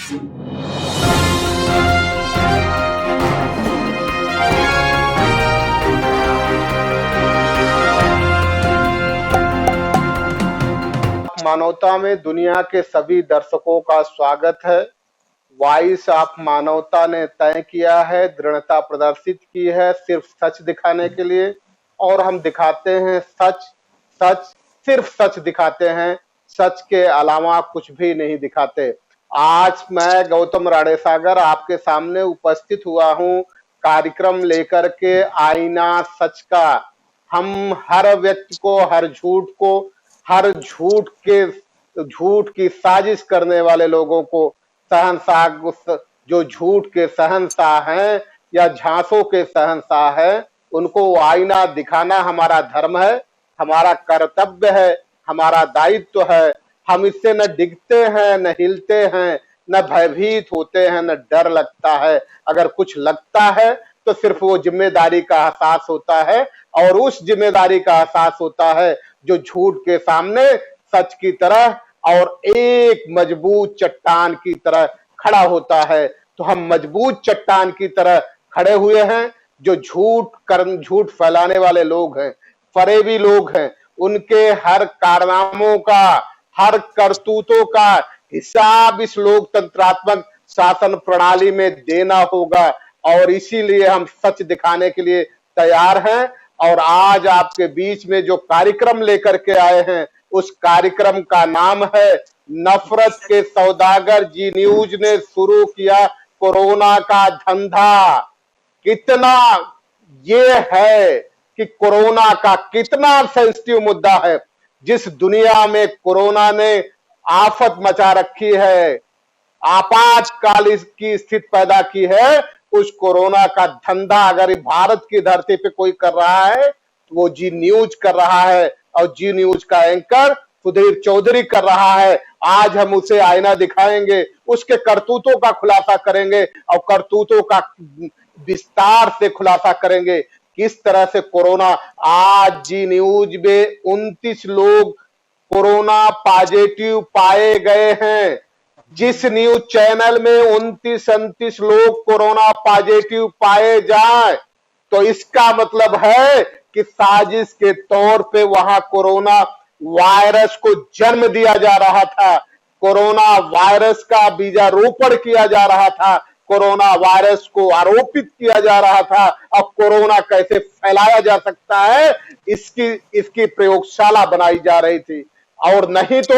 मानवता में दुनिया के सभी दर्शकों का स्वागत है। वॉइस ऑफ मानवता ने तय किया है, दृढ़ता प्रदर्शित की है सिर्फ सच दिखाने के लिए, और हम दिखाते हैं सच। सच, सिर्फ सच दिखाते हैं, सच के अलावा कुछ भी नहीं दिखाते। आज मैं गौतम राडेसागर आपके सामने उपस्थित हुआ हूं कार्यक्रम लेकर के, आईना सच का। हम हर व्यक्ति को, हर हर झूठ की साजिश करने वाले लोगों को, शहंशाह, जो झूठ के शहंशाह हैं या झांसों के शहंशाह हैं, उनको आईना दिखाना हमारा धर्म है, हमारा कर्तव्य है, हमारा दायित्व है। हम इससे न डिगते हैं, न हिलते हैं, न भयभीत होते हैं, न डर लगता है। अगर कुछ लगता है तो सिर्फ वो जिम्मेदारी का एहसास होता है, और उस जिम्मेदारी का एहसास होता है जो झूठ के सामने सच की तरह और एक मजबूत चट्टान की तरह खड़ा होता है। तो हम मजबूत चट्टान की तरह खड़े हुए हैं। जो झूठ फैलाने वाले लोग हैं, फरेबी लोग हैं, उनके हर कारनामों का, हर करतूतों का हिसाब इस लोकतंत्रात्मक शासन प्रणाली में देना होगा, और इसीलिए हम सच दिखाने के लिए तैयार हैं। और आज आपके बीच में जो कार्यक्रम लेकर के आए हैं, उस कार्यक्रम का नाम है नफरत के सौदागर। जी न्यूज ने शुरू किया कोरोना का धंधा। कितना ये है कि कोरोना का कितना सेंसिटिव मुद्दा है। जिस दुनिया में कोरोना ने आफत मचा रखी है, आपातकाल की स्थिति पैदा की है, उस कोरोना का धंधा अगर भारत की धरती पे कोई कर रहा है तो वो जी न्यूज कर रहा है, और जी न्यूज का एंकर सुधीर चौधरी कर रहा है। आज हम उसे आईना दिखाएंगे, उसके करतूतों का खुलासा करेंगे, और करतूतों का विस्तार से खुलासा करेंगे। किस तरह से कोरोना, आज जी न्यूज में 29 लोग कोरोना पॉजिटिव पाए गए हैं। जिस न्यूज चैनल में 29-29 लोग कोरोना पॉजिटिव पाए जाए, तो इसका मतलब है कि साजिश के तौर पे वहां कोरोना वायरस को जन्म दिया जा रहा था, कोरोना वायरस का बीजारोपण किया जा रहा था, कोरोना वायरस को आरोपित किया जा रहा था। अब कोरोना कैसे फैलाया जा सकता है, इसकी प्रयोगशाला बनाई जा रही थी। और नहीं तो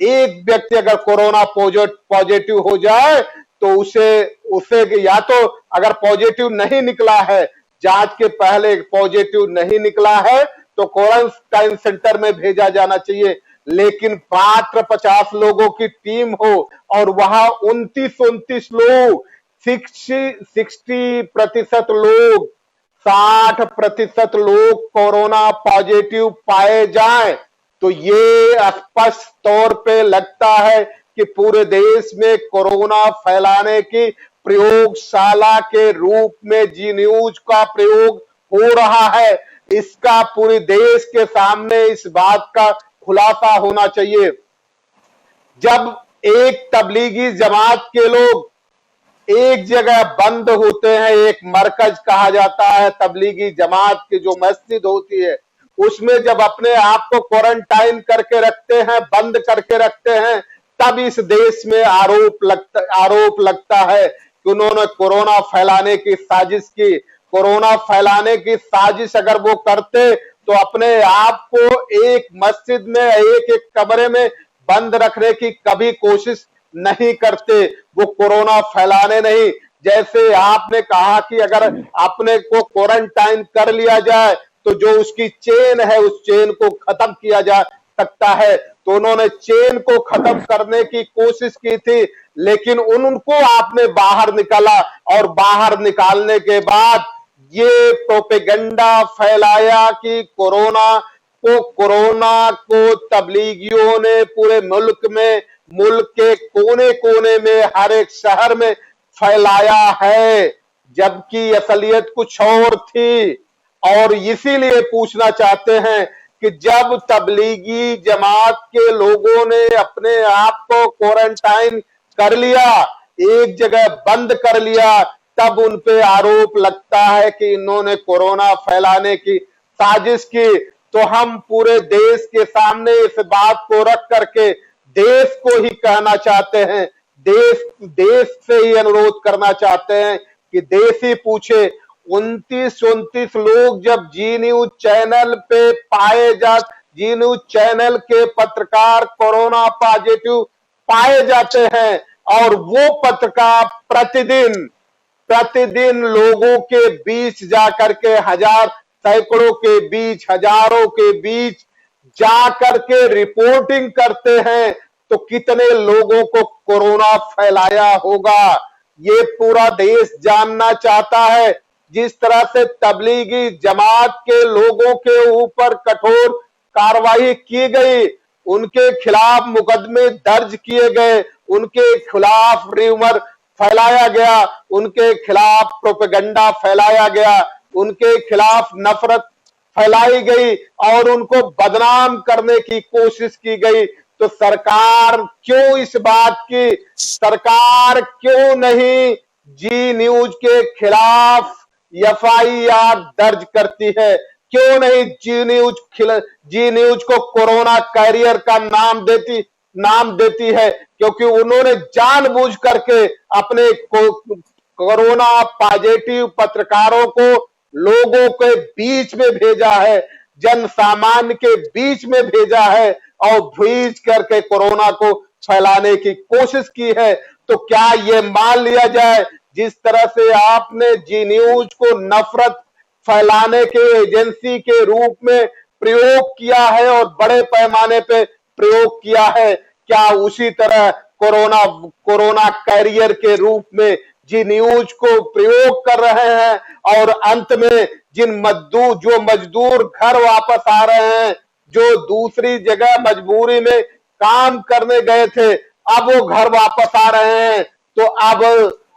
एक व्यक्ति अगर कोरोना पॉजिटिव हो जाए तो उसे या तो अगर पॉजिटिव नहीं निकला है, जांच के पहले पॉजिटिव नहीं निकला है, तो क्वारंटाइन सेंटर में भेजा जाना चाहिए। लेकिन मात्र 50 लोगों की टीम हो और वहां 29 लोग, 60% लोग, 60% लोग कोरोना पॉजिटिव पाए जाएं, तो ये स्पष्ट तौर पे लगता है कि पूरे देश में कोरोना फैलाने की प्रयोगशाला के रूप में जी न्यूज का प्रयोग हो रहा है। इसका पूरे देश के सामने इस बात का खुलासा होना चाहिए। जब एक तबलीगी जमात के लोग एक जगह बंद होते हैं, एक मरकज कहा जाता है तबलीगी जमात की जो मस्जिद होती है, उसमें जब अपने आप को क्वारंटाइन करके रखते हैं, बंद करके रखते हैं, तब इस देश में आरोप लगता है कि उन्होंने कोरोना फैलाने की साजिश की। कोरोना फैलाने की साजिश अगर वो करते तो अपने आप को एक मस्जिद में, एक कमरे में बंद रखने की कभी कोशिश नहीं करते। वो कोरोना फैलाने नहीं, जैसे आपने कहा कि अगर अपने को क्वारंटाइन कर लिया जाए तो जो उसकी चेन है, उस चेन को खत्म किया जा सकता है। तो उन्होंने चेन को खत्म करने की कोशिश की थी, लेकिन उनको आपने बाहर निकाला, और बाहर निकालने के बाद ये प्रोपेगेंडा फैलाया कि कोरोना को तबलीगियों ने पूरे मुल्क के कोने कोने में, हर एक शहर में फैलाया है, जबकि असलियत कुछ और थी। और इसीलिए पूछना चाहते हैं कि जब तबलीगी जमात के लोगों ने अपने आप को क्वारंटाइन कर लिया, एक जगह बंद कर लिया, तब उन पे आरोप लगता है कि इन्होंने कोरोना फैलाने की साजिश की। तो हम पूरे देश के सामने इस बात को रख करके देश को ही कहना चाहते हैं, देश से ही अनुरोध करना चाहते हैं कि देश ही पूछे। 29-29 लोग जब जी न्यूज चैनल पे पाए जा जी न्यूज चैनल के पत्रकार कोरोना पॉजिटिव पाए जाते हैं, और वो पत्रकार प्रतिदिन लोगों के बीच जाकर के सैकड़ों के बीच, हजारों के बीच जाकर के रिपोर्टिंग करते हैं, तो कितने लोगों को कोरोना फैलाया होगा, ये पूरा देश जानना चाहता है। जिस तरह से तबलीगी जमात के लोगों के ऊपर कठोर कार्रवाई की गई, उनके खिलाफ मुकदमे दर्ज किए गए, उनके खिलाफ र्यूमर फैलाया गया, उनके खिलाफ प्रोपेगेंडा फैलाया गया, उनके खिलाफ नफरत फैलाई गई और उनको बदनाम करने की कोशिश की गई, तो सरकार क्यों नहीं जी न्यूज के खिलाफ FIR दर्ज करती है? क्यों नहीं जी न्यूज को कोरोना कैरियर का नाम देती है? क्योंकि उन्होंने जानबूझ करके अपने कोरोना पॉजिटिव पत्रकारों को लोगों के बीच में भेजा है, जन सामान्य के बीच में भेजा है और भेज करके कोरोना को फैलाने की कोशिश की है। तो क्या ये मान लिया जाए, जिस तरह से आपने जी न्यूज को नफरत फैलाने के एजेंसी के रूप में प्रयोग किया है और बड़े पैमाने पे प्रयोग किया है, क्या उसी तरह कोरोना कैरियर के रूप में जी न्यूज को प्रयोग कर रहे हैं? और अंत में जो मजदूर घर वापस आ रहे हैं, जो दूसरी जगह मजबूरी में काम करने गए थे, अब वो घर वापस आ रहे हैं, तो अब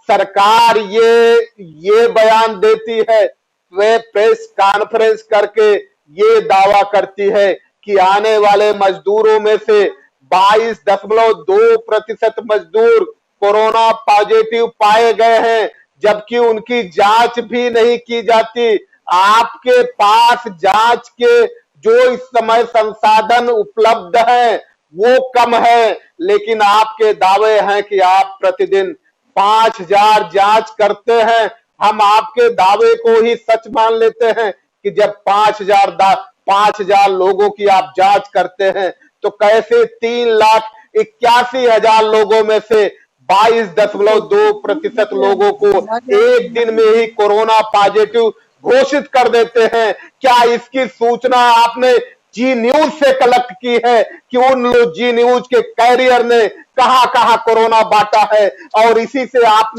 सरकार ये बयान देती है, वे प्रेस कॉन्फ्रेंस करके ये दावा करती है कि आने वाले मजदूरों में से 22.2% मजदूर कोरोना पॉजिटिव पाए गए हैं, जबकि उनकी जांच भी नहीं की जाती। आपके पास जांच के जो इस समय संसाधन उपलब्ध हैं वो कम है, लेकिन आपके दावे हैं कि आप प्रतिदिन 5,000 जांच करते हैं। हम आपके दावे को ही सच मान लेते हैं कि जब 5,000 लोगों की आप जांच करते हैं, तो कैसे 3,81,000 लोगों में से 22.2% लोगों को एक दिन में ही कोरोना पॉजिटिव घोषित कर देते हैं? क्या इसकी सूचना आपने जी न्यूज से कलेक्ट की है कि उन जी न्यूज के कैरियर ने कहां कोरोना बांटा है? और इसी से आप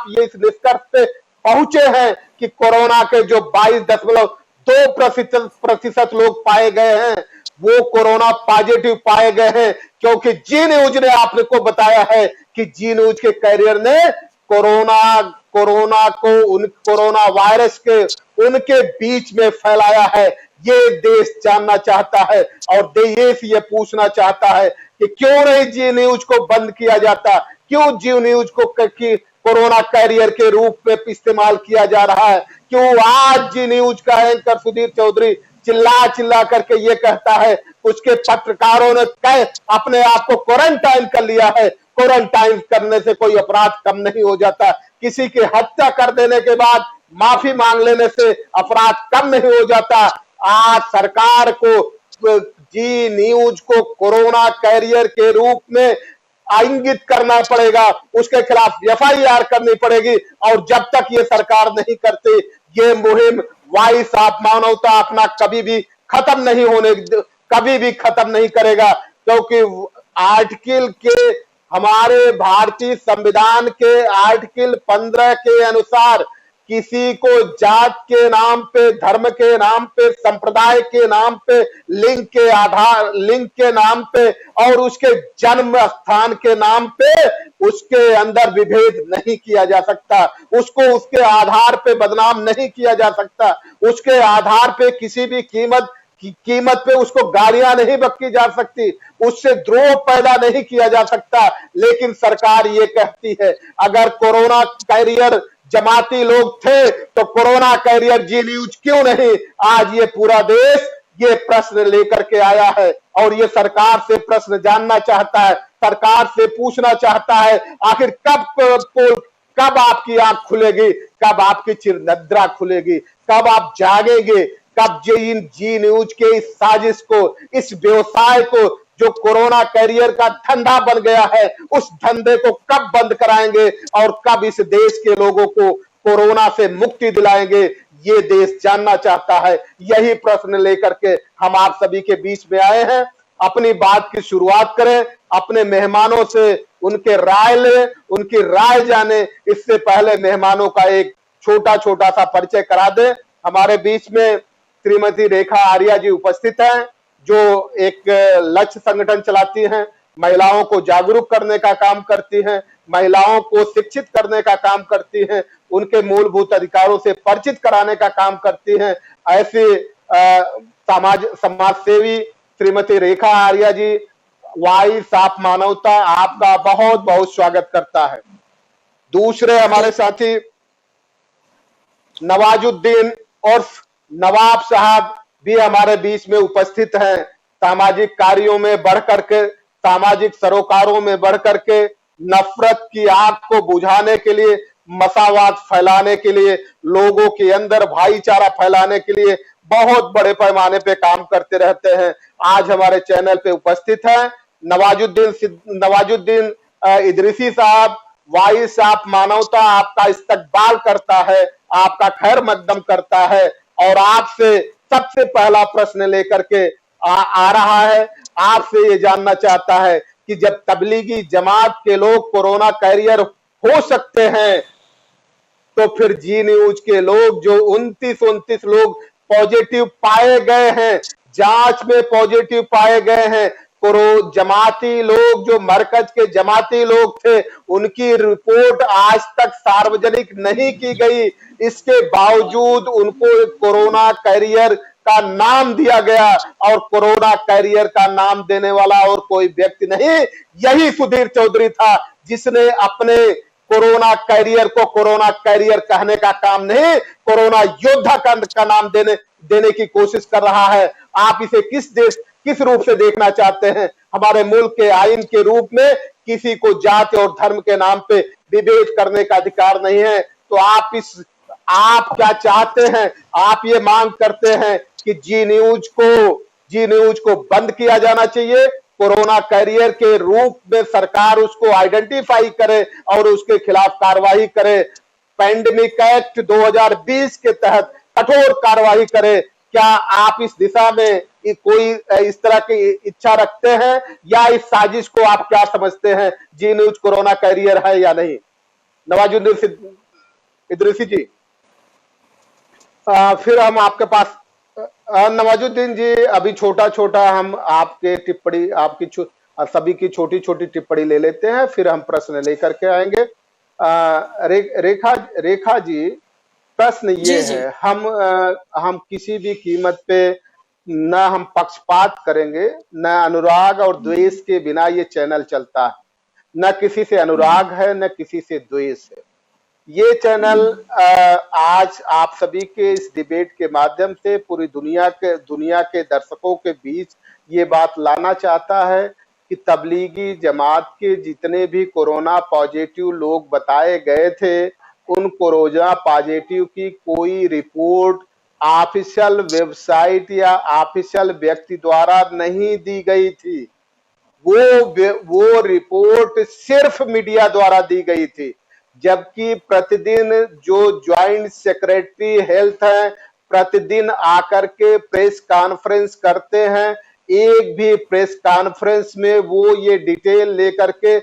ये इस निष्कर्ष पे पहुंचे हैं कि कोरोना के जो 22.2% लोग पाए गए हैं वो कोरोना पॉजिटिव पाए गए हैं, क्योंकि जी न्यूज ने आपको बताया है कि जी न्यूज के कैरियर ने कोरोना वायरस के उनके बीच में फैलाया है। ये देश जानना चाहता है और देश ये पूछना चाहता है कि क्यों नहीं जी न्यूज को बंद किया जाता, क्यों जी न्यूज को कोरोना कैरियर के रूप में इस्तेमाल किया जा रहा है, क्यों आज जी न्यूज का एंकर सुधीर चौधरी चिल्ला करके ये कहता है, उसके पत्रकारों ने अपने आप को क्वारंटाइन कर लिया है। क्वारंटाइन करने से कोई अपराध कम नहीं हो जाता, किसी की हत्या कर देने के बाद माफी मांग लेने से अपराध कम नहीं हो जाता। आज सरकार को जी न्यूज को कोरोना कैरियर के रूप में इंगित करना पड़ेगा, उसके खिलाफ FIR करनी पड़ेगी, और जब तक ये सरकार नहीं करती, ये मुहिम वॉइस ऑफ मानवता अपना कभी भी खत्म नहीं करेगा। क्योंकि हमारे भारतीय संविधान के आर्टिकल 15 के अनुसार किसी को जात के नाम पे, धर्म के नाम पे, संप्रदाय के नाम पे, लिंग के नाम पे और उसके जन्म स्थान के नाम पे उसके अंदर विभेद नहीं किया जा सकता, उसको उसके आधार पे बदनाम नहीं किया जा सकता, उसके आधार पे किसी भी कीमत कीमत पे उसको गाड़ियां नहीं बख्शी जा सकती, उससे द्रोह पैदा नहीं किया जा सकता। लेकिन सरकार ये कहती है अगर कोरोना कैरियर जमाती लोग थे तो कोरोना कैरियर जी न्यूज क्यों नहीं। आज ये पूरा देश ये प्रश्न लेकर के आया है और ये सरकार से प्रश्न जानना चाहता है, सरकार से पूछना चाहता है आखिर कब आपकी आंख खुलेगी, कब आपकी चिरनिद्रा खुलेगी, कब आप जागेंगे, कब इन जी न्यूज के इस साजिश को, इस व्यवसाय को जो कोरोना कैरियर का धंधा बन गया है, उस धंधे को कब बंद कराएंगे और कब इस देश के लोगों को कोरोना से मुक्ति दिलाएंगे, ये देश जानना चाहता है। यही प्रश्न लेकर के हम आप सभी के बीच में आए हैं। अपनी बात की शुरुआत करें, अपने मेहमानों से उनके राय ले, उनकी राय जाने। इससे पहले मेहमानों का एक छोटा छोटा सा परिचय करा दें। हमारे बीच में श्रीमती रेखा आर्या जी उपस्थित हैं, जो एक लक्ष्य संगठन चलाती हैं, महिलाओं को जागरूक करने का काम करती हैं, महिलाओं को शिक्षित करने का काम करती हैं, उनके मूलभूत अधिकारों से परिचित कराने का काम करती हैं। ऐसे समाज सेवी श्रीमती रेखा आर्या जी वॉइस ऑफ मानवता आपका बहुत बहुत स्वागत करता है। दूसरे हमारे साथी नवाजुद्दीन और नवाब साहब भी हमारे बीच में उपस्थित हैं। सामाजिक कार्यों में बढ़ करके, सामाजिक सरोकारों में बढ़ करके नफरत की आग को बुझाने के लिए, मसावाद फैलाने के लिए, लोगों के अंदर भाईचारा फैलाने के लिए बहुत बड़े पैमाने पे काम करते रहते हैं। आज हमारे चैनल पे उपस्थित हैं नवाजुद्दीन इदरीसी साहब। वॉइस ऑफ मानवता आपका इस्तकबाल करता है, आपका खैर मकदम करता है और आपसे सबसे पहला प्रश्न लेकर के आ रहा है। आपसे ये जानना चाहता है कि जब तबलीगी जमात के लोग कोरोना कैरियर हो सकते हैं तो फिर जी न्यूज के लोग जो 29 लोग पॉजिटिव पाए गए हैं, जांच में पॉजिटिव पाए गए हैं, जमाती लोग जो मरकज के जमाती लोग थे उनकी रिपोर्ट आज तक सार्वजनिक नहीं की गई, इसके बावजूद उनको कोरोना कैरियर का नाम दिया गया और कोरोना कैरियर का नाम देने वाला और कोई व्यक्ति नहीं, यही सुधीर चौधरी था जिसने अपने कोरोना कैरियर को कोरोना कैरियर कहने का काम नहीं, कोरोना योद्धा का नाम देने की कोशिश कर रहा है। आप इसे किस रूप से देखना चाहते हैं? हमारे मुल्क के आइन के रूप में किसी को जाति और धर्म के नाम पे विभेद करने का अधिकार नहीं है। तो आप क्या चाहते हैं? आप ये मांग करते हैं कि जी न्यूज को बंद किया जाना चाहिए, कोरोना कैरियर के रूप में सरकार उसको आइडेंटिफाई करे और उसके खिलाफ कार्रवाई करे, पैंडेमिक एक्ट 2020 के तहत कठोर कार्रवाई करे। क्या आप इस दिशा में कोई इस तरह की इच्छा रखते हैं या इस साजिश को आप क्या समझते हैं? जी न्यूज कोरोना कैरियर है या नहीं? नवाजुद्दीन इदरीसी जी, फिर हम आपके पास नवाजुद्दीन जी, अभी छोटा हम आपके टिप्पणी, आपकी सभी की छोटी छोटी टिप्पणी ले लेते हैं, फिर हम प्रश्न लेकर के आएंगे। रेखा जी, प्रश्न ये है, हम किसी भी कीमत पे न हम पक्षपात करेंगे, न अनुराग और द्वेष के बिना ये चैनल चलता है, न किसी से अनुराग है न किसी से द्वेष है। ये चैनल आज आप सभी के इस डिबेट के माध्यम से पूरी दुनिया के दर्शकों के बीच ये बात लाना चाहता है कि तबलीगी जमात के जितने भी कोरोना पॉजिटिव लोग बताए गए थे, उन कोरोना पॉजिटिव की कोई रिपोर्ट ऑफिशियल वेबसाइट या ऑफिशियल व्यक्ति द्वारा नहीं दी गई थी। वो रिपोर्ट सिर्फ मीडिया द्वारा दी गई थी, जबकि प्रतिदिन जो ज्वाइंट सेक्रेटरी हेल्थ है प्रतिदिन आकर के प्रेस कॉन्फ्रेंस करते हैं, एक भी प्रेस कॉन्फ्रेंस में वो ये डिटेल लेकर के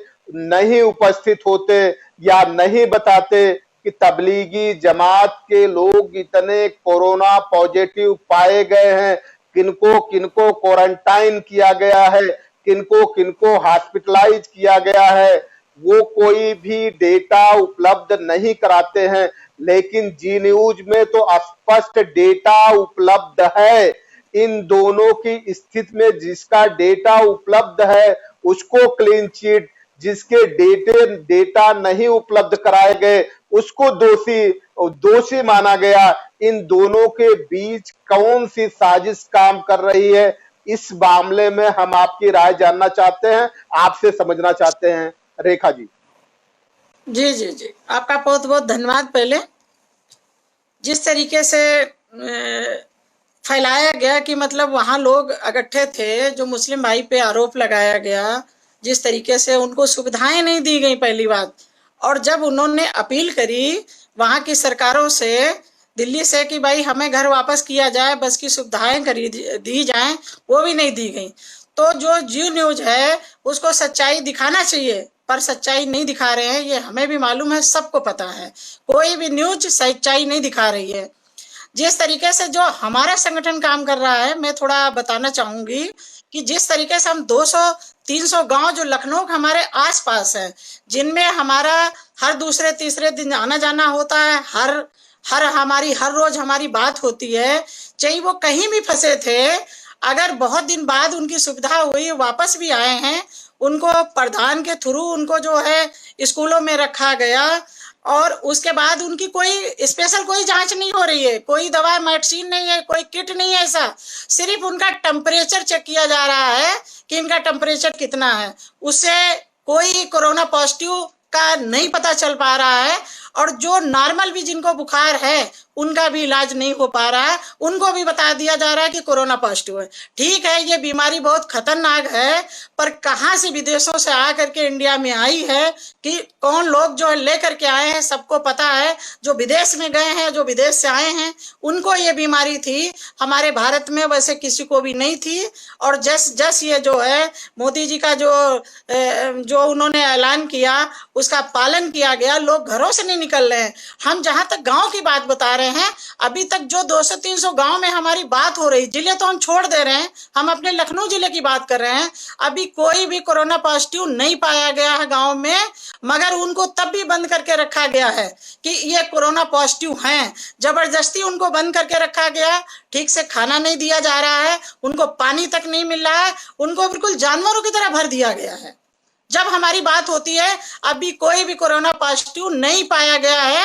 नहीं उपस्थित होते या नहीं बताते कि तबलीगी जमात के लोग इतने कोरोना पॉजिटिव पाए गए हैं, किनको किनको क्वारंटाइन किया गया है, किनको किनको हॉस्पिटलाइज किया गया है, वो कोई भी डेटा उपलब्ध नहीं कराते हैं। लेकिन जी न्यूज में तो स्पष्ट डेटा उपलब्ध है। इन दोनों की स्थिति में जिसका डेटा उपलब्ध है उसको क्लीन चिट, जिसके डेटा नहीं उपलब्ध कराए गए उसको दोषी माना गया। इन दोनों के बीच कौन सी साजिश काम कर रही है, इस मामले में हम आपकी राय जानना चाहते हैं, आपसे समझना चाहते हैं। रेखा जी। जी जी जी, आपका बहुत बहुत धन्यवाद। पहले जिस तरीके से फैलाया गया कि मतलब वहाँ लोग इकट्ठे थे, जो मुस्लिम भाई पे आरोप लगाया गया, जिस तरीके से उनको सुविधाएं नहीं दी गई पहली बात, और जब उन्होंने अपील करी वहाँ की सरकारों से, दिल्ली से, कि भाई हमें घर वापस किया जाए, बस की सुविधाएं दी जाएं, वो भी नहीं दी गई। तो जो जी न्यूज है उसको सच्चाई दिखाना चाहिए, पर सच्चाई नहीं दिखा रहे हैं, ये हमें भी मालूम है, सबको पता है। कोई भी न्यूज सच्चाई नहीं दिखा रही है। जिस तरीके से जो हमारा संगठन काम कर रहा है, मैं थोड़ा बताना चाहूंगी कि जिस तरीके से हम 200-300 गांव जो लखनऊ के हमारे आसपास है, जिनमें हमारा हर दूसरे तीसरे दिन आना जाना होता है, हर रोज हमारी बात होती है, चाहे वो कहीं भी फंसे थे, अगर बहुत दिन बाद उनकी सुविधा हुई, वापस भी आए हैं, उनको प्रधान के थ्रू उनको जो है स्कूलों में रखा गया, और उसके बाद उनकी कोई स्पेशल कोई जांच नहीं हो रही है, कोई दवा मेडिसिन नहीं है, कोई किट नहीं है, ऐसा सिर्फ उनका टेम्परेचर चेक किया जा रहा है कि इनका टेम्परेचर कितना है। उससे कोई कोरोना पॉजिटिव का नहीं पता चल पा रहा है, और जो नॉर्मल भी जिनको बुखार है उनका भी इलाज नहीं हो पा रहा है, उनको भी बता दिया जा रहा है कि कोरोना पॉजिटिव है। ठीक है, ये बीमारी बहुत खतरनाक है, पर कहाँ से विदेशों से आकर के इंडिया में आई है, कि कौन लोग जो लेकर के आए हैं, सबको पता है। जो विदेश में गए हैं, जो विदेश से आए हैं, उनको ये बीमारी थी, हमारे भारत में वैसे किसी को भी नहीं थी। और जस ये जो है मोदी जी का जो उन्होंने ऐलान किया, उसका पालन किया गया, लोग घरों से नहीं निकल रहे हैं। हम जहां तक गांव की बात बता रहे हैं, अभी तक जो 200-300 गांव में हमारी बात हो रही, जिले तो हम छोड़ दे रहे हैं, हम अपने लखनऊ जिले की बात कर रहे हैं, अभी कोई भी कोरोना पॉजिटिव नहीं पाया गया है गांव में, मगर उनको तब भी बंद करके रखा गया है कि ये कोरोना पॉजिटिव हैं। जबरदस्ती उनको बंद करके रखा गया, ठीक से खाना नहीं दिया जा रहा है, उनको पानी तक नहीं मिल रहा है, उनको बिल्कुल जानवरों की तरह भर दिया गया है। जब हमारी बात होती है, अभी कोई भी कोरोना पॉजिटिव नहीं पाया गया है,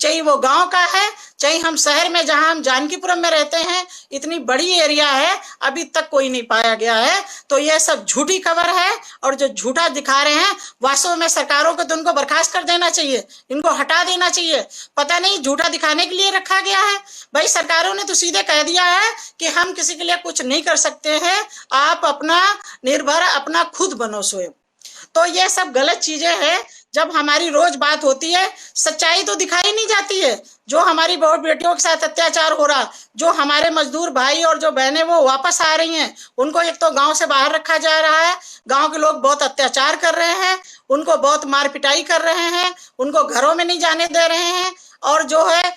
चाहे वो गांव का है, चाहे हम शहर में, जहां हम जानकीपुरम में रहते हैं, इतनी बड़ी एरिया है, अभी तक कोई नहीं पाया गया है। तो ये सब झूठी खबर है, और जो झूठा दिखा रहे हैं, वास्तव में सरकारों को तो उनको बर्खास्त कर देना चाहिए, इनको हटा देना चाहिए। पता नहीं झूठा दिखाने के लिए रखा गया है। भाई सरकारों ने तो सीधे कह दिया है कि हम किसी के लिए कुछ नहीं कर सकते हैं, आप अपना निर्भर, अपना खुद बनो स्वयं। तो ये सब गलत चीजें हैं। जब हमारी रोज बात होती है, सच्चाई तो दिखाई नहीं जाती है। जो हमारी बहुत बेटियों के साथ अत्याचार हो रहा, जो हमारे मजदूर भाई और जो बहनें वो वापस आ रही हैं, उनको एक तो गांव से बाहर रखा जा रहा है, गांव के लोग बहुत अत्याचार कर रहे हैं, उनको बहुत मार पिटाई कर रहे हैं, उनको घरों में नहीं जाने दे रहे हैं, और जो है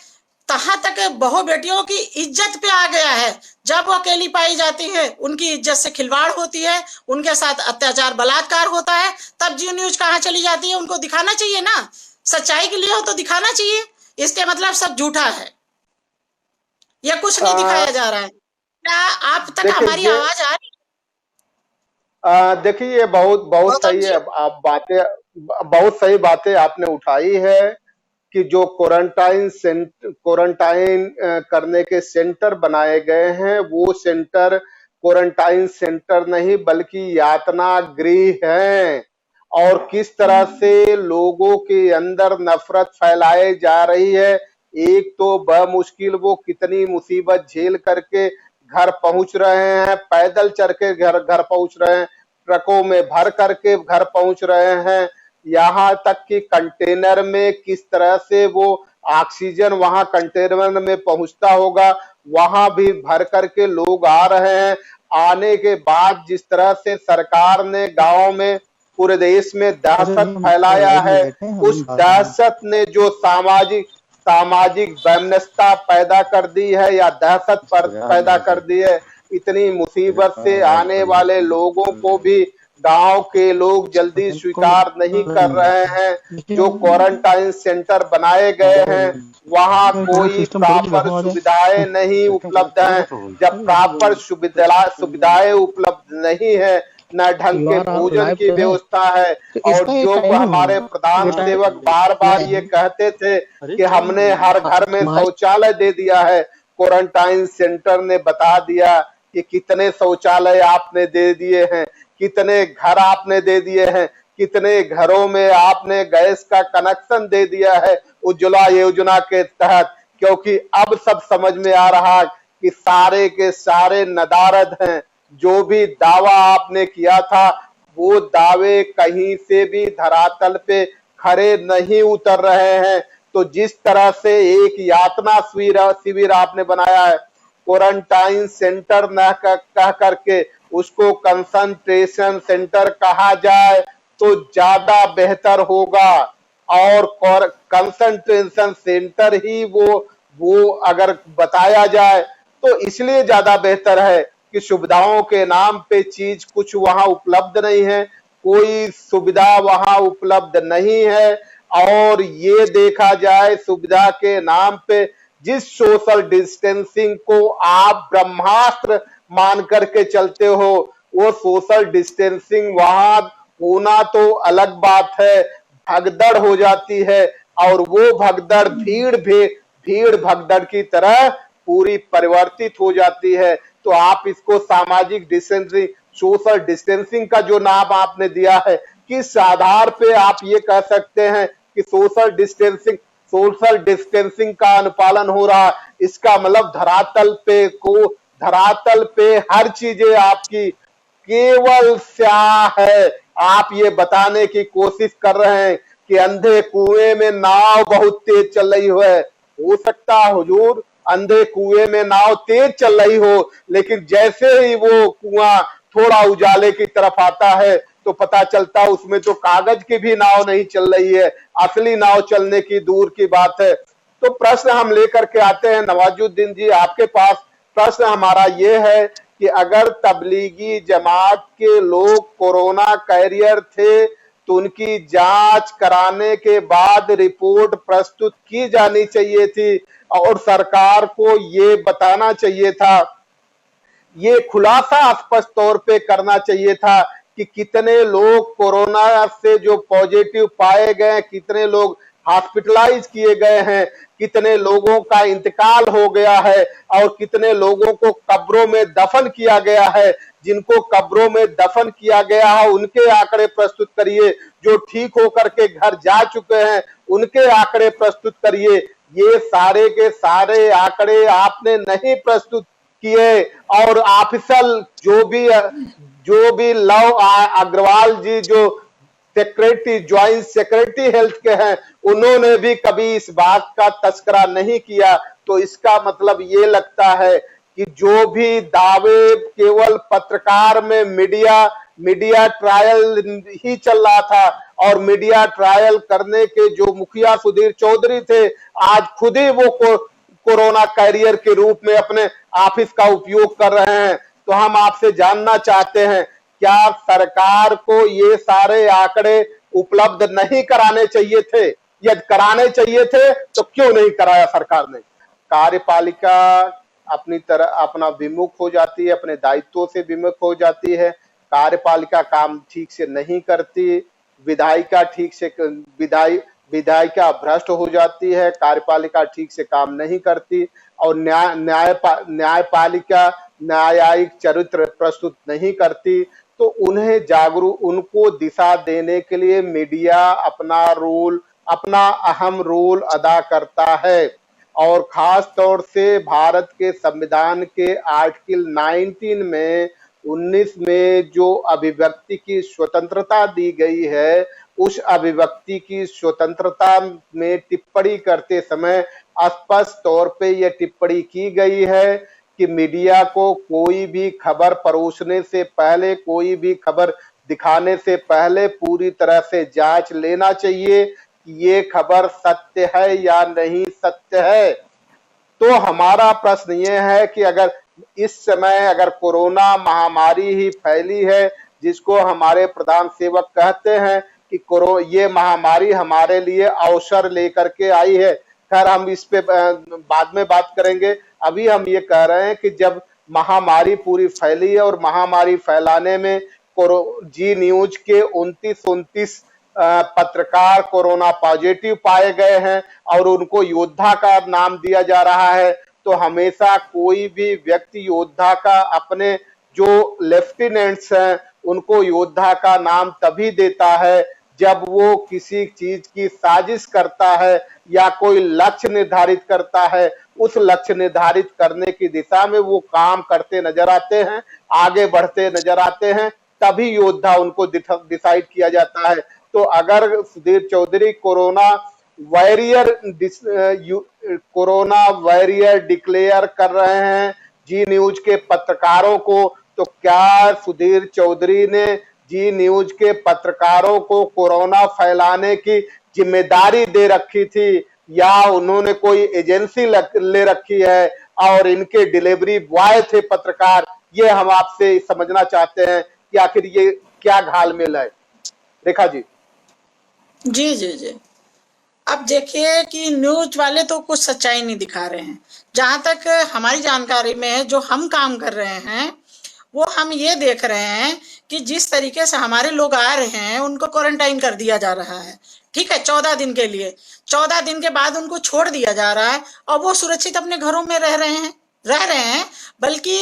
तहां तक बहु बेटियों की इज्जत पे आ गया है। जब वो अकेली पाई जाती है, उनकी इज्जत से खिलवाड़ होती है, उनके साथ अत्याचार बलात्कार होता है, तब जी न्यूज कहाँ चली जाती है। उनको दिखाना चाहिए ना, सच्चाई के लिए हो तो दिखाना चाहिए, इसके मतलब सब झूठा है, ये कुछ नहीं दिखाया जा रहा है। क्या आप तक हमारी आवाज आ रही है? देखिए, ये बहुत सही है, आप बहुत सही बातें आपने उठाई है कि जो क्वारंटाइन करने के सेंटर बनाए गए हैं, वो सेंटर क्वारंटाइन सेंटर नहीं बल्कि यातना गृह हैं, और किस तरह से लोगों के अंदर नफरत फैलाई जा रही है। एक तो बमुश्किल वो कितनी मुसीबत झेल करके घर पहुंच रहे हैं, पैदल चल के घर पहुंच रहे हैं, ट्रकों में भर करके घर पहुंच रहे हैं, यहाँ तक कि कंटेनर में किस तरह से वो ऑक्सीजन वहां कंटेनर में पहुंचता होगा, वहां भी भर करके लोग आ रहे हैं। आने के बाद जिस तरह से सरकार ने गांव में, पूरे देश में दहशत फैलाया है, उस दहशत ने जो सामाजिक वैमनस्यता पैदा कर दी है या दहशत पैदा कर दी है, इतनी मुसीबत से आने वाले लोगों को भी गांव के लोग जल्दी स्वीकार नहीं कर रहे हैं। जो क्वारंटाइन सेंटर बनाए गए हैं वहां कोई प्रॉपर सुविधाएं नहीं उपलब्ध हैं। जब प्रॉपर सुविधाएं उपलब्ध नहीं है, न ढंग के भोजन की व्यवस्था है, और जो हमारे प्रधान सेवक बार बार ये कहते थे कि हमने हर घर में शौचालय दे दिया है, क्वारंटाइन सेंटर ने बता दिया कि कितने शौचालय आपने दे दिए हैं, कितने घर आपने दे दिए हैं, कितने घरों में आपने गैस का कनेक्शन दे दिया है उज्ज्वला योजना के तहत। क्योंकि अब सब समझ में आ रहा कि सारे के सारे नदारद हैं। जो भी दावा आपने किया था वो दावे कहीं से भी धरातल पे खरे नहीं उतर रहे हैं। तो जिस तरह से एक यातना शिविर आपने बनाया है, क्वारंटाइन सेंटर न कह करके उसको कंसंट्रेशन सेंटर कहा जाए तो ज्यादा बेहतर होगा। और कंसंट्रेशन सेंटर ही वो अगर बताया जाए तो इसलिए ज्यादा बेहतर है कि सुविधाओं के नाम पे चीज कुछ वहां उपलब्ध नहीं है, कोई सुविधा वहां उपलब्ध नहीं है। और ये देखा जाए सुविधा के नाम पे जिस सोशल डिस्टेंसिंग को आप ब्रह्मास्त्र मान करके चलते हो, वो सोशल डिस्टेंसिंग वहां होना तो अलग बात है, भगदड़ हो जाती है। और वो भगदड़ भीड़ भगदड़ की तरह पूरी परिवर्तित हो जाती है। तो आप इसको सामाजिक डिस्टेंसिंग, सोशल डिस्टेंसिंग का जो नाम आपने दिया है, किस आधार पे आप ये कह सकते हैं कि सोशल डिस्टेंसिंग का अनुपालन हो रहा? इसका मतलब धरातल पे हर चीजें आपकी केवल स्याह है। आप ये बताने की कोशिश कर रहे हैं कि अंधे कुएं में नाव बहुत तेज चल रही है। हो सकता है हुजूर अंधे कुएं में नाव तेज चल रही हो, लेकिन जैसे ही वो कुआं थोड़ा उजाले की तरफ आता है तो पता चलता है उसमें तो कागज की भी नाव नहीं चल रही है, असली नाव चलने की दूर की बात है। तो प्रश्न हम लेकर के आते हैं नवाजुद्दीन जी आपके पास। प्रश्न हमारा ये है कि अगर तबलीगी जमात के लोग कोरोना कैरियर थे तो उनकी जांच कराने के बाद रिपोर्ट प्रस्तुत की जानी चाहिए थी और सरकार को ये बताना चाहिए था, ये खुलासा स्पष्ट तौर पे करना चाहिए था कि कितने लोग कोरोना से जो पॉजिटिव पाए गए, कितने लोग हॉस्पिटलाइज किए गए हैं, कितने लोगों का इंतकाल हो गया है और कितने लोगों को कब्रों में दफन किया गया है। जिनको कब्रों में दफन किया गया है उनके आंकड़े प्रस्तुत करिए, जो ठीक होकर के घर जा चुके हैं उनके आंकड़े प्रस्तुत करिए। ये सारे के सारे आंकड़े आपने नहीं प्रस्तुत किए। और ऑफिशियल जो भी लव अग्रवाल जी जो सेक्रेटरी, ज्वाइंट सेक्रेटरी हेल्थ के हैं, उन्होंने भी कभी इस बात का तस्करा नहीं किया। तो इसका मतलब ये लगता है कि जो भी दावे केवल पत्रकार में मीडिया ट्रायल ही चल रहा था, और मीडिया ट्रायल करने के जो मुखिया सुधीर चौधरी थे आज खुद ही वो कोरोना कैरियर के रूप में अपने ऑफिस का उपयोग कर रहे हैं। तो हम आपसे जानना चाहते हैं, क्या सरकार को ये सारे आंकड़े उपलब्ध नहीं कराने चाहिए थे? यदि कराने चाहिए थे तो क्यों नहीं कराया सरकार ने? कार्यपालिका अपनी तरह अपना विमुख हो जाती है, अपने दायित्वों से विमुख हो जाती है। कार्यपालिका काम ठीक से नहीं करती, विधायिका भ्रष्ट हो जाती है, कार्यपालिका ठीक से काम नहीं करती, और न्यायपालिका न्यायिक चरित्र प्रस्तुत नहीं करती। तो उनको दिशा देने के लिए मीडिया अपना अहम रोल अदा करता है। और खास तौर से भारत के संविधान के आर्टिकल 19 में जो अभिव्यक्ति की स्वतंत्रता दी गई है, उस अभिव्यक्ति की स्वतंत्रता में टिप्पणी करते समय स्पष्ट तौर पे यह टिप्पणी की गई है कि मीडिया को कोई भी खबर परोसने से पहले, कोई भी खबर दिखाने से पहले पूरी तरह से जांच लेना चाहिए कि ये खबर सत्य है या नहीं सत्य है। तो हमारा प्रश्न ये है कि अगर इस समय अगर कोरोना महामारी ही फैली है जिसको हमारे प्रधान सेवक कहते हैं कि ये महामारी हमारे लिए अवसर लेकर के आई है। खैर हम इस पे बाद में बात करेंगे। अभी हम ये कह रहे हैं कि जब महामारी पूरी फैली है और महामारी फैलाने में जी न्यूज के 29 पत्रकार कोरोना पॉजिटिव पाए गए हैं और उनको योद्धा का नाम दिया जा रहा है, तो हमेशा कोई भी व्यक्ति योद्धा का अपने जो लेफ्टिनेंट्स हैं उनको योद्धा का नाम तभी देता है जब वो किसी चीज की साजिश करता है या कोई लक्ष्य निर्धारित करता है, उस लक्ष्य निर्धारित करने की दिशा में वो काम करते नजर आते हैं, आगे बढ़ते नजर आते हैं, तभी योद्धा उनको डिसाइड किया जाता है। तो अगर Sudhir Chaudhary corona warrior declare कर रहे हैं जी न्यूज के पत्रकारों को, तो क्या सुधीर चौधरी ने जी न्यूज के पत्रकारों को कोरोना फैलाने की जिम्मेदारी दे रखी थी या उन्होंने कोई एजेंसी ले रखी है और इनके डिलीवरी बॉय थे पत्रकार? ये हम आपसे समझना चाहते हैं कि आखिर ये क्या घालमेल है। रेखा जी। जी जी जी, अब देखिए कि न्यूज वाले तो कुछ सच्चाई नहीं दिखा रहे हैं। जहां तक हमारी जानकारी में है, जो हम काम कर रहे हैं वो हम ये देख रहे हैं कि जिस तरीके से हमारे लोग आ रहे हैं उनको क्वारंटाइन कर दिया जा रहा है, ठीक है, 14 दिन के लिए। 14 दिन के बाद उनको छोड़ दिया जा रहा है और वो सुरक्षित अपने घरों में रह रहे हैं, बल्कि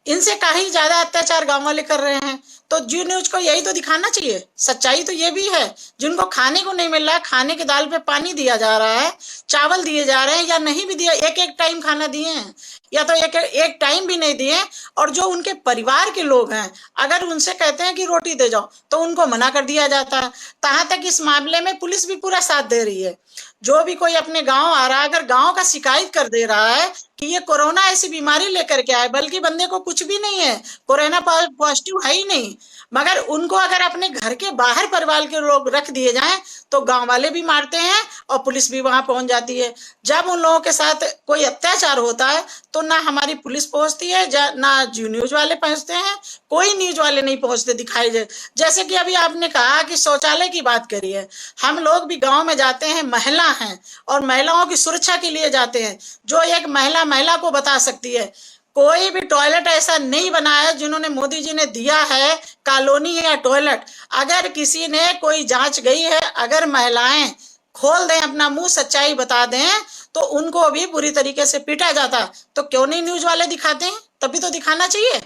इनसे कहीं ज्यादा अत्याचार गांव वाले कर रहे हैं। तो जी न्यूज को यही तो दिखाना चाहिए। सच्चाई तो ये भी है, जिनको खाने को नहीं मिल रहा है, खाने की दाल पे पानी दिया जा रहा है, चावल दिए जा रहे हैं या नहीं भी दिया, एक टाइम खाना दिए हैं या तो एक टाइम भी नहीं दिए, और जो उनके परिवार के लोग हैं अगर उनसे कहते हैं कि रोटी दे जाओ तो उनको मना कर दिया जाता है। तहां तक इस मामले में पुलिस भी पूरा साथ दे रही है। जो भी कोई अपने गांव आ रहा है, अगर गांव का शिकायत कर दे रहा है कि ये कोरोना ऐसी बीमारी लेकर के आए, बल्कि बंदे को कुछ भी नहीं है, कोरोना पॉजिटिव है ही नहीं, मगर उनको अगर अपने घर के बाहर परिवार के लोग रख दिए जाएं तो गांव वाले भी मारते हैं और पुलिस भी वहां पहुंच जाती है। जब उन लोगों के साथ कोई अत्याचार होता है तो ना हमारी पुलिस पहुंचती है, ना जी न्यूज वाले पहुंचते हैं, कोई न्यूज वाले नहीं पहुंचते दिखाई दे। जैसे कि अभी आपने कहा कि शौचालय की बात करी है, हम लोग भी गांव में जाते हैं, महिला हैं और महिलाओं की सुरक्षा के लिए जाते हैं। जो एक महिला को बता सकती है, कोई भी टॉयलेट ऐसा नहीं बना है जिन्होंने मोदी जी ने दिया है कॉलोनी या टॉयलेट। अगर किसी ने कोई जांच गई है, अगर महिलाएं खोल दें अपना मुंह, सच्चाई बता दें, तो उनको भी बुरी तरीके से पीटा जाता। तो क्यों नहीं न्यूज वाले दिखाते हैं? तभी तो दिखाना चाहिए।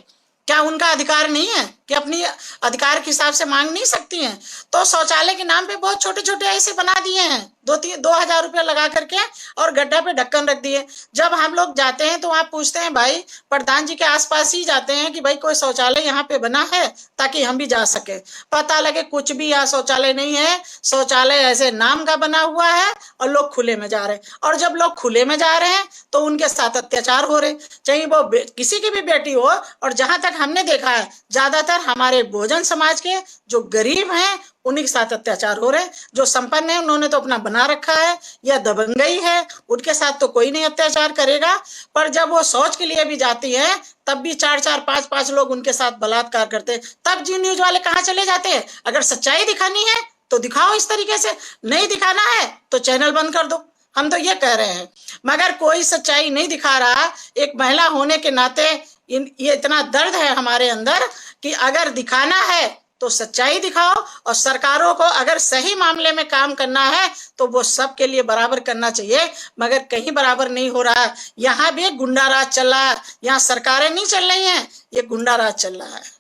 क्या उनका अधिकार नहीं है कि अपनी अधिकार के हिसाब से मांग नहीं सकती हैं? तो शौचालय के नाम पे बहुत छोटे छोटे ऐसे बना दिए हैं, 2,000 रुपया लगा करके और गड्ढा पे ढक्कन रख दिए। जब हम लोग जाते हैं तो आप पूछते हैं, भाई प्रधान जी के आसपास ही जाते हैं कि भाई कोई शौचालय यहाँ पे बना है ताकि हम भी जा सके। पता लगे कुछ भी यहाँ शौचालय नहीं है, शौचालय ऐसे नाम का बना हुआ है और लोग खुले में जा रहे हैं। और जब लोग खुले में जा रहे हैं तो उनके साथ अत्याचार हो रहे, चाहे वो किसी की भी बेटी हो। और जहां तक हमने देखा है, ज्यादातर हमारे बहुजन समाज के जो गरीब हैं उन्हीं के साथ अत्याचार हो रहे हैं। जो संपन्न है उन्होंने तो अपना बना रखा है या दबंगई है, उनके साथ तो कोई नहीं अत्याचार करेगा। पर जब वो शौच के लिए भी जाती है तब भी 4-4, 5-5 लोग उनके साथ बलात्कार करते हैं। तब जी न्यूज वाले कहाँ चले जाते हैं? अगर सच्चाई दिखानी है तो दिखाओ इस तरीके से, नहीं दिखाना है तो चैनल बंद कर दो। हम तो ये कह रहे हैं, मगर कोई सच्चाई नहीं दिखा रहा। एक महिला होने के नाते ये इतना दर्द है हमारे अंदर कि अगर दिखाना है तो सच्चाई दिखाओ, और सरकारों को अगर सही मामले में काम करना है तो वो सबके लिए बराबर करना चाहिए। मगर कहीं बराबर नहीं हो रहा है। यहाँ भी गुंडा राज चल रहा है, यहाँ सरकारें नहीं चल रही हैं, ये गुंडा राज चल रहा है।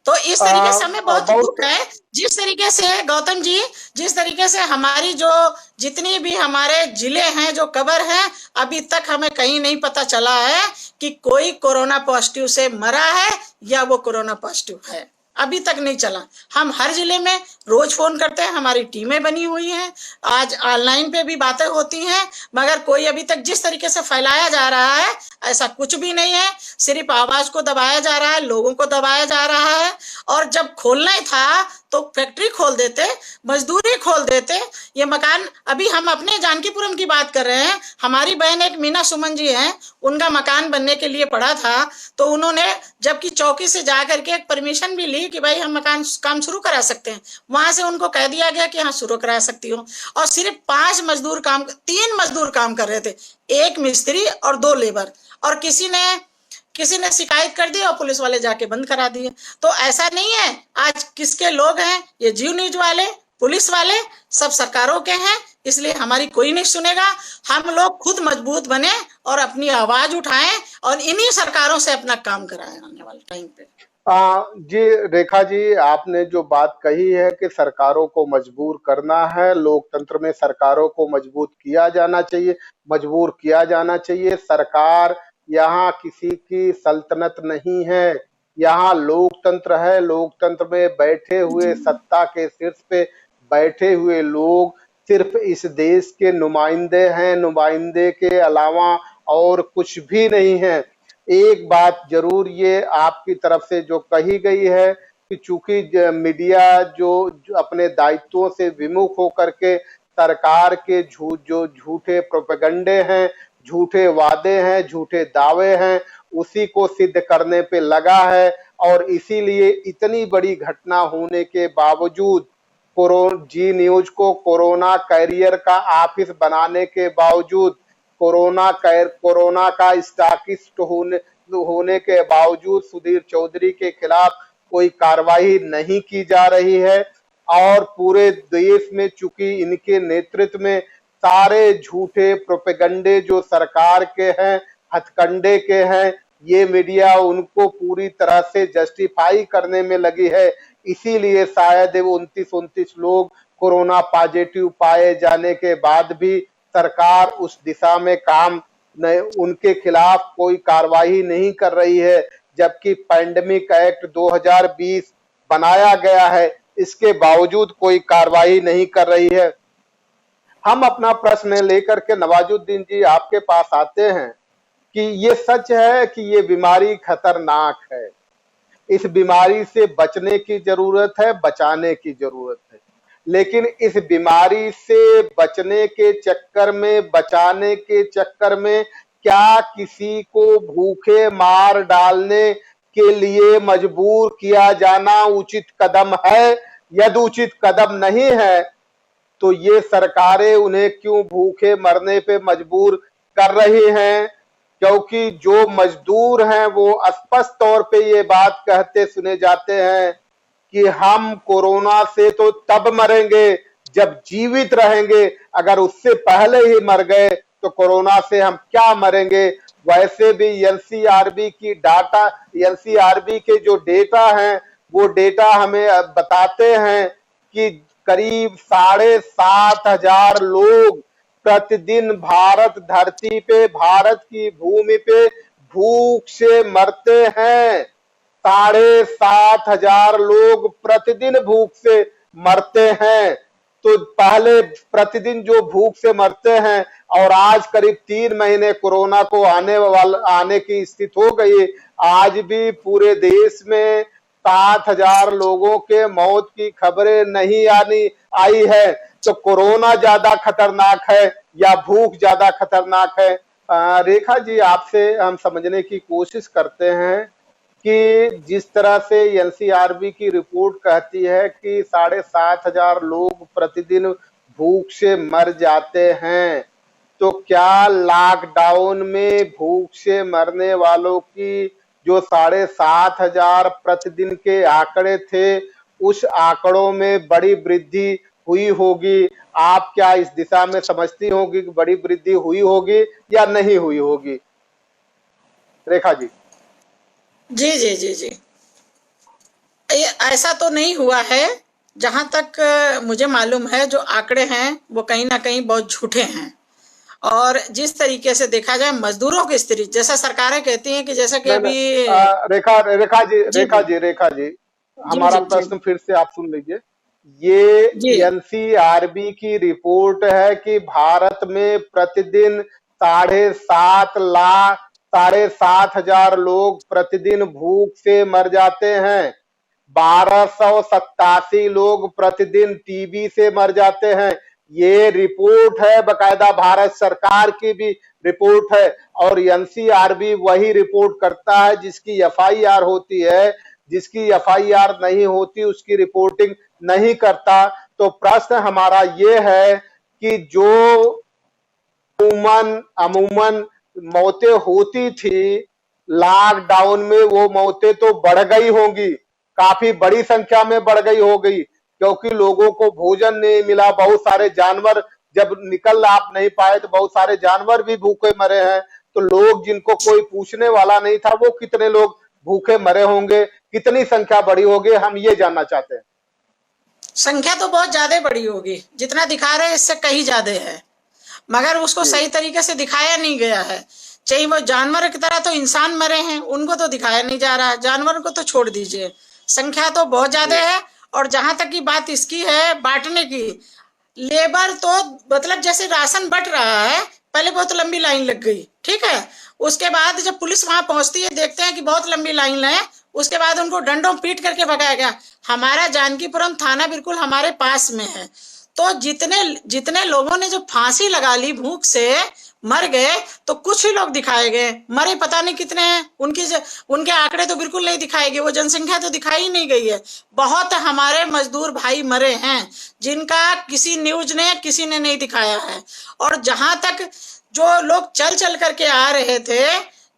तो इस तरीके से हमें बहुत दुख है, जिस तरीके से गौतम जी, जिस तरीके से हमारी जो जितनी भी हमारे जिले हैं जो कवर हैं, अभी तक हमें कहीं नहीं पता चला है कि कोई कोरोना पॉजिटिव से मरा है या वो कोरोना पॉजिटिव है, अभी तक नहीं चला। हम हर जिले में रोज फोन करते हैं, हमारी टीमें बनी हुई हैं, आज ऑनलाइन पे भी बातें होती हैं, मगर कोई अभी तक जिस तरीके से फैलाया जा रहा है ऐसा कुछ भी नहीं है। सिर्फ आवाज को दबाया जा रहा है, लोगों को दबाया जा रहा है। और जब खोलना ही था तो फैक्ट्री खोल देते, मजदूरी खोल देते। ये मकान, अभी हम अपने जानकीपुरम की बात कर रहे हैं, हमारी बहन एक मीना सुमन जी हैं, उनका मकान बनने के लिए पड़ा था, तो उन्होंने जबकि चौकी से जा करके एक परमिशन भी ली कि भाई हम मकान काम शुरू करा सकते हैं, वहां से उनको कह दिया गया कि हाँ शुरू करा सकती हो। और सिर्फ 3 मजदूर काम कर रहे थे, 1 मिस्त्री और 2 लेबर, और किसी ने शिकायत कर दी और पुलिस वाले जाके बंद करा दिए। तो ऐसा नहीं है, आज किसके लोग हैं, ये जियो न्यूज वाले, पुलिस वाले, सब सरकारों के हैं, इसलिए हमारी कोई नहीं सुनेगा। हम लोग खुद मजबूत बने और अपनी आवाज उठाएं और इन्हीं सरकारों से अपना काम कराएं आने वाले टाइम पे। जी रेखा जी, आपने जो बात कही है कि सरकारों को मजबूर करना है, लोकतंत्र में सरकारों को मजबूत किया जाना चाहिए, मजबूर किया जाना चाहिए। सरकार यहाँ किसी की सल्तनत नहीं है, यहाँ लोकतंत्र है। लोकतंत्र में बैठे हुए, सत्ता के शीर्ष पे बैठे हुए लोग सिर्फ इस देश के नुमाइंदे हैं, नुमाइंदे के अलावा और कुछ भी नहीं है। एक बात जरूर ये आपकी तरफ से जो कही गई है कि चूंकि मीडिया जो अपने दायित्वों से विमुख होकर के सरकार के जो झूठे प्रोपेगंडे हैं, झूठे वादे हैं, झूठे दावे हैं, उसी को सिद्ध करने पे लगा है। और इसीलिए इतनी बड़ी घटना होने के बावजूद जी न्यूज को कोरोना कैरियर का ऑफिस बनाने के बावजूद, कोरोना का स्टॉकिस्ट होने के बावजूद सुधीर चौधरी के खिलाफ कोई कार्रवाई नहीं की जा रही है। और पूरे देश में चूंकि इनके नेतृत्व में सारे झूठे प्रोपेगंडे जो सरकार के हैं, हथकंडे के हैं, ये मीडिया उनको पूरी तरह से जस्टिफाई करने में लगी है। इसीलिए शायद 29 लोग कोरोना पॉजिटिव पाए जाने के बाद भी सरकार उस दिशा में काम नहीं, उनके खिलाफ कोई कार्रवाई नहीं कर रही है। जबकि पैंडेमिक एक्ट 2020 बनाया गया है, इसके बावजूद कोई कार्रवाई नहीं कर रही है। हम अपना प्रश्न लेकर के नवाजुद्दीन जी आपके पास आते हैं कि ये सच है कि ये बीमारी खतरनाक है, इस बीमारी से बचने की जरूरत है, बचाने की जरूरत है, लेकिन इस बीमारी से बचने के चक्कर में, बचाने के चक्कर में क्या किसी को भूखे मार डालने के लिए मजबूर किया जाना उचित कदम है? यदि उचित कदम नहीं है तो ये सरकारें उन्हें क्यों भूखे मरने पे मजबूर कर रही हैं? क्योंकि जो मजदूर हैं वो स्पष्ट तौर पे ये बात कहते सुने जाते हैं कि हम कोरोना से तो तब मरेंगे जब जीवित रहेंगे, अगर उससे पहले ही मर गए तो कोरोना से हम क्या मरेंगे। वैसे भी एनसीआरबी के जो डेटा हैं वो डेटा हमें बताते हैं कि करीब 7,500 लोग प्रतिदिन भारत धरती पे, भारत की भूमि पे भूख से मरते हैं। 7,500 लोग प्रतिदिन भूख से मरते हैं। तो पहले प्रतिदिन जो भूख से मरते हैं और आज करीब 3 महीने कोरोना को आने की स्थिति हो गई, आज भी पूरे देश में 7,000 लोगों के मौत की खबरें नहीं आई है। तो कोरोना ज्यादा खतरनाक है या भूख ज्यादा खतरनाक है? रेखा जी, आपसे हम समझने की कोशिश करते हैं कि जिस तरह से एनसीआरबी की रिपोर्ट कहती है कि 7,500 लोग प्रतिदिन भूख से मर जाते हैं, तो क्या लॉकडाउन में भूख से मरने वालों की जो 7,500 प्रतिदिन के आंकड़े थे, उस आंकड़ों में बड़ी वृद्धि हुई होगी? आप क्या इस दिशा में समझती होगी कि बड़ी वृद्धि हुई होगी या नहीं हुई होगी? रेखा जी। जी जी जी जी, ऐसा तो नहीं हुआ है। जहां तक मुझे मालूम है, जो आंकड़े हैं वो कहीं ना कहीं बहुत झूठे हैं। और जिस तरीके से देखा जाए मजदूरों की स्थिति, जैसा सरकारें कहती हैं कि जैसा कि अभी रेखा जी, हमारा प्रश्न फिर से आप सुन लीजिए। ये एनसीआरबी की रिपोर्ट है कि भारत में प्रतिदिन 7,500 लोग प्रतिदिन भूख से मर जाते हैं। 1287 लोग प्रतिदिन टीबी से मर जाते हैं। ये रिपोर्ट है, बकायदा भारत सरकार की भी रिपोर्ट है, और एनसीआर भी वही रिपोर्ट करता है जिसकी एफआईआर होती है। जिसकी एफआईआर नहीं होती उसकी रिपोर्टिंग नहीं करता। तो प्रश्न हमारा ये है कि जो अमूमन मौतें होती थी लॉकडाउन में, वो मौतें तो बढ़ गई होंगी, काफी बड़ी संख्या में बढ़ गई होगी, क्योंकि लोगों को भोजन नहीं मिला। बहुत सारे जानवर जब निकल आप नहीं पाए तो बहुत सारे जानवर भी भूखे मरे हैं। तो लोग जिनको कोई पूछने वाला नहीं था, वो कितने लोग भूखे मरे होंगे, कितनी संख्या बढ़ी होगी, हम ये जानना चाहते हैं। संख्या तो बहुत ज्यादा बड़ी होगी, जितना दिखा रहे हैं इससे कहीं ज्यादा है, मगर उसको सही तरीके से दिखाया नहीं गया है। चाहे वो जानवर की तरह, तो इंसान मरे हैं उनको तो दिखाया नहीं जा रहा, जानवर को तो छोड़ दीजिए। संख्या तो बहुत ज्यादा है। और जहां तक की बात इसकी है बांटने की, लेबर तो मतलब जैसे राशन बट रहा है, पहले बहुत लंबी लाइन लग गई, ठीक है। उसके बाद जब पुलिस वहां पहुंचती है, देखते हैं कि बहुत लंबी लाइन है, उसके बाद उनको डंडों पीट करके भगाया गया। हमारा जानकीपुरम थाना बिल्कुल हमारे पास में है। तो जितने जितने लोगों ने जो फांसी लगा ली, भूख से मर गए, तो कुछ ही लोग दिखाए गए, मरे पता नहीं कितने हैं। उनके आंकड़े तो बिल्कुल नहीं दिखाए गए, वो जनसंख्या तो दिखाई ही नहीं गई है। बहुत हमारे मजदूर भाई मरे हैं जिनका किसी न्यूज ने किसी ने नहीं दिखाया है। और जहां तक जो लोग चल चल करके आ रहे थे,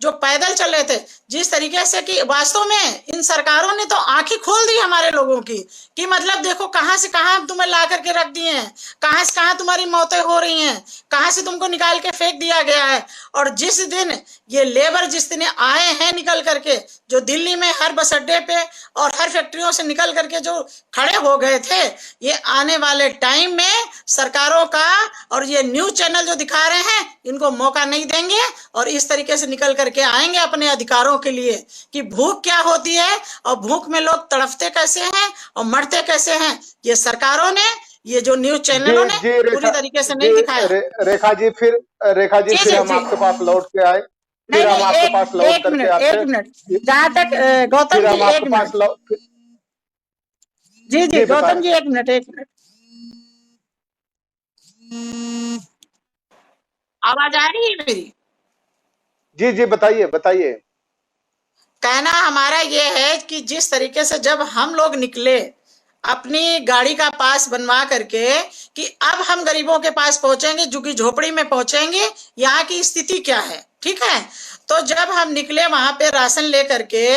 जो पैदल चल रहे थे, जिस तरीके से कि वास्तव में इन सरकारों ने तो आंखें खोल दी हमारे लोगों की, कि मतलब देखो कहां से कहां तुम्हें ला करके रख दिए हैं, कहां से कहां तुम्हारी मौतें हो रही हैं, कहां से तुमको निकाल के फेंक दिया गया है। और जिस दिन ये लेबर जिस दिन आए हैं निकल करके, जो दिल्ली में हर बस अड्डे पे और हर फैक्ट्रियों से निकल करके जो खड़े हो गए थे, ये आने वाले टाइम में सरकारों का और ये न्यूज चैनल जो दिखा रहे हैं, इनको मौका नहीं देंगे और इस तरीके से निकल करके आएंगे अपने अधिकारों के लिए, कि भूख क्या होती है और भूख में लोग तड़पते कैसे हैं और मरते कैसे हैं। ये सरकारों ने, ये जो न्यूज चैनलों ने पूरी तरीके से नहीं दिखाया। रेखा जी फिर हम आपके पास लौट के आए, फिर हम आपके पास लौट करके आते हैं। एक मिनट, जहां तक गौतम जी, एक मिनट जी गौतम जी, एक मिनट। आवाज आ रही है मेरी? जी बताइए। कहना हमारा ये है कि जिस तरीके से जब हम लोग निकले अपनी गाड़ी का पास बनवा करके कि अब हम गरीबों के पास पहुंचेंगे, झुग्गी झोपड़ी में पहुंचेंगे, यहाँ की स्थिति क्या है, ठीक है। तो जब हम निकले वहां पे राशन लेकर के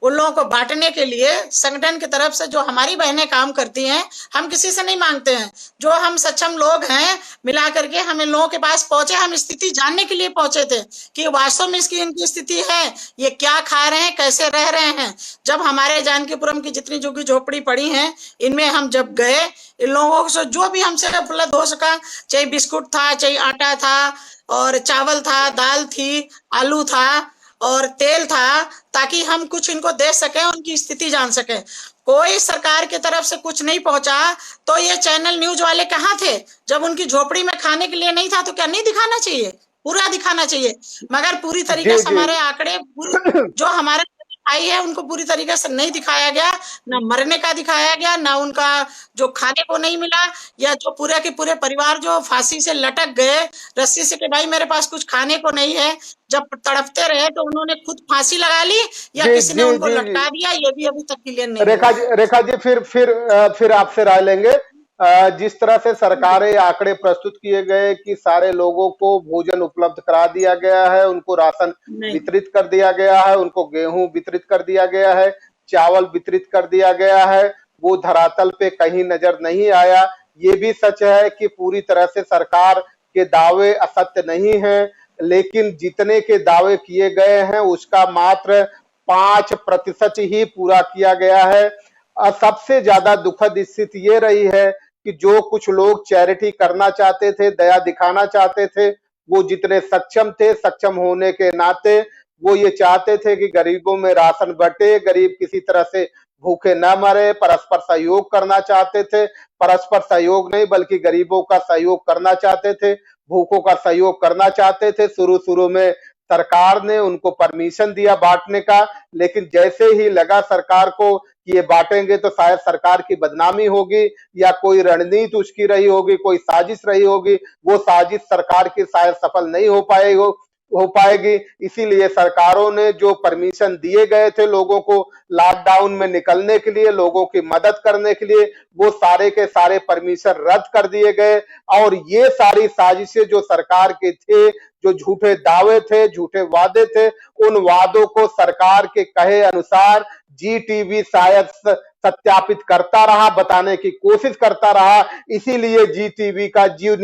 उन लोगों को बांटने के लिए, संगठन की तरफ से जो हमारी बहनें काम करती हैं, हम किसी से नहीं मांगते हैं, जो हम सक्षम लोग हैं मिला करके हम इन लोगों के पास पहुंचे। हम स्थिति जानने के लिए पहुंचे थे कि वास्तव में इसकी इनकी स्थिति है, ये क्या खा रहे हैं, कैसे रह रहे हैं। जब हमारे जानकीपुरम की जितनी झुग्गी झोपड़ी पड़ी हैं, इनमें हम जब गए, इन लोगों से जो भी हमसे उपलब्ध हो सका, चाहे बिस्कुट था, चाहे आटा था, और चावल था, दाल थी, आलू था और तेल था, ताकि हम कुछ इनको दे सके, उनकी स्थिति जान सके। कोई सरकार की तरफ से कुछ नहीं पहुंचा, तो ये चैनल न्यूज वाले कहाँ थे? जब उनकी झोपड़ी में खाने के लिए नहीं था तो क्या नहीं दिखाना चाहिए? पूरा दिखाना चाहिए। मगर पूरी तरीके से हमारे आंकड़े जो हमारे आई है उनको पूरी तरीके से नहीं दिखाया गया, ना मरने का दिखाया गया, ना उनका जो खाने को नहीं मिला, या जो पूरे के पूरे परिवार जो फांसी से लटक गए रस्सी से कि भाई मेरे पास कुछ खाने को नहीं है, जब तड़पते रहे तो उन्होंने खुद फांसी लगा ली या किसी ने उनको लटका दिया, ये भी अभी तक क्लियर नहीं। रेखा जी फिर आपसे राय लेंगे। जिस तरह से सरकारें आंकड़े प्रस्तुत किए गए कि सारे लोगों को भोजन उपलब्ध करा दिया गया है, उनको राशन वितरित कर दिया गया है, उनको गेहूं वितरित कर दिया गया है, चावल वितरित कर दिया गया है, वो धरातल पे कहीं नजर नहीं आया। ये भी सच है कि पूरी तरह से सरकार के दावे असत्य नहीं है, लेकिन जितने के दावे किए गए हैं उसका मात्र 5% ही पूरा किया गया है। सबसे ज्यादा दुखद स्थिति ये रही है कि जो कुछ लोग चैरिटी करना चाहते थे, दया दिखाना चाहते थे, वो जितने सक्षम थे, सक्षम होने के नाते वो ये चाहते थे कि गरीबों में राशन बंटे, गरीब किसी तरह से भूखे न मरे, परस्पर सहयोग करना चाहते थे। परस्पर सहयोग नहीं बल्कि गरीबों का सहयोग करना चाहते थे, भूखों का सहयोग करना चाहते थे। शुरू में सरकार ने उनको परमिशन दिया बांटने का, लेकिन जैसे ही लगा सरकार को कि ये बांटेंगे तो शायद सरकार की बदनामी होगी या कोई रणनीति उसकी रही होगी, कोई साजिश रही होगी, वो साजिश सरकार की शायद सफल नहीं हो पाएगी। इसीलिए सरकारों ने जो परमिशन दिए गए थे लोगों को लॉकडाउन में निकलने के लिए, लोगों की मदद करने के लिए, वो सारे के सारे परमिशन रद्द कर दिए गए। और ये सारी साजिशें जो सरकार के थे, जो झूठे दावे थे, झूठे वादे थे, उन वादों को सरकार के कहे अनुसार जी टीवी शायद सत्यापित करता रहा, बताने की कोशिश करता रहा। इसीलिए जी टीवी का जी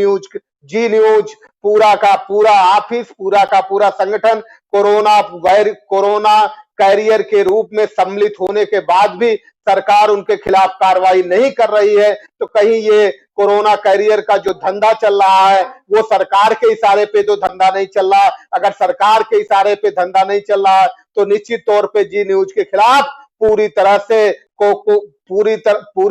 न्यूज पूरा का पूरा ऑफिस, पूरा का पूरा संगठन कोरोना कैरियर के रूप में सम्मिलित होने के बाद भी सरकार उनके खिलाफ कार्रवाई नहीं कर रही है। तो कहीं ये कोरोना कैरियर का जो धंधा चल रहा है वो सरकार के इशारे पे तो धंधा नहीं चल रहा। अगर सरकार के इशारे पे धंधा नहीं चल रहा तो निश्चित तौर पे जी न्यूज के खिलाफ पूरी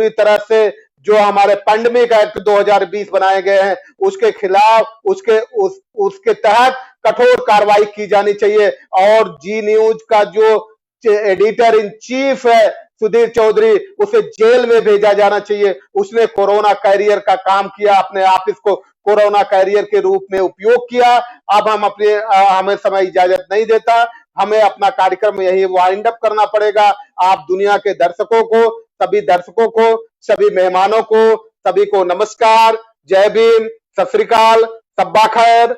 तरह से जो हमारे पैंडेमिक एक्ट 2020 बनाए गए हैं उसके खिलाफ उसके तहत कठोर कार्रवाई की जानी चाहिए। और जी न्यूज का जो एडिटर इन चीफ है सुधीर चौधरी, उसे जेल में भेजा जाना चाहिए। उसने कोरोना कैरियर का काम किया, अपने ऑफिस को कोरोना कैरियर के रूप में उपयोग किया। अब हमें समय इजाजत नहीं देता, हमें अपना कार्यक्रम यही वाइंड अप करना पड़ेगा। आप दुनिया के सभी दर्शकों को, सभी मेहमानों को, सभी को नमस्कार, जय भीम, सत श्री अकाल, सब्बा खैर।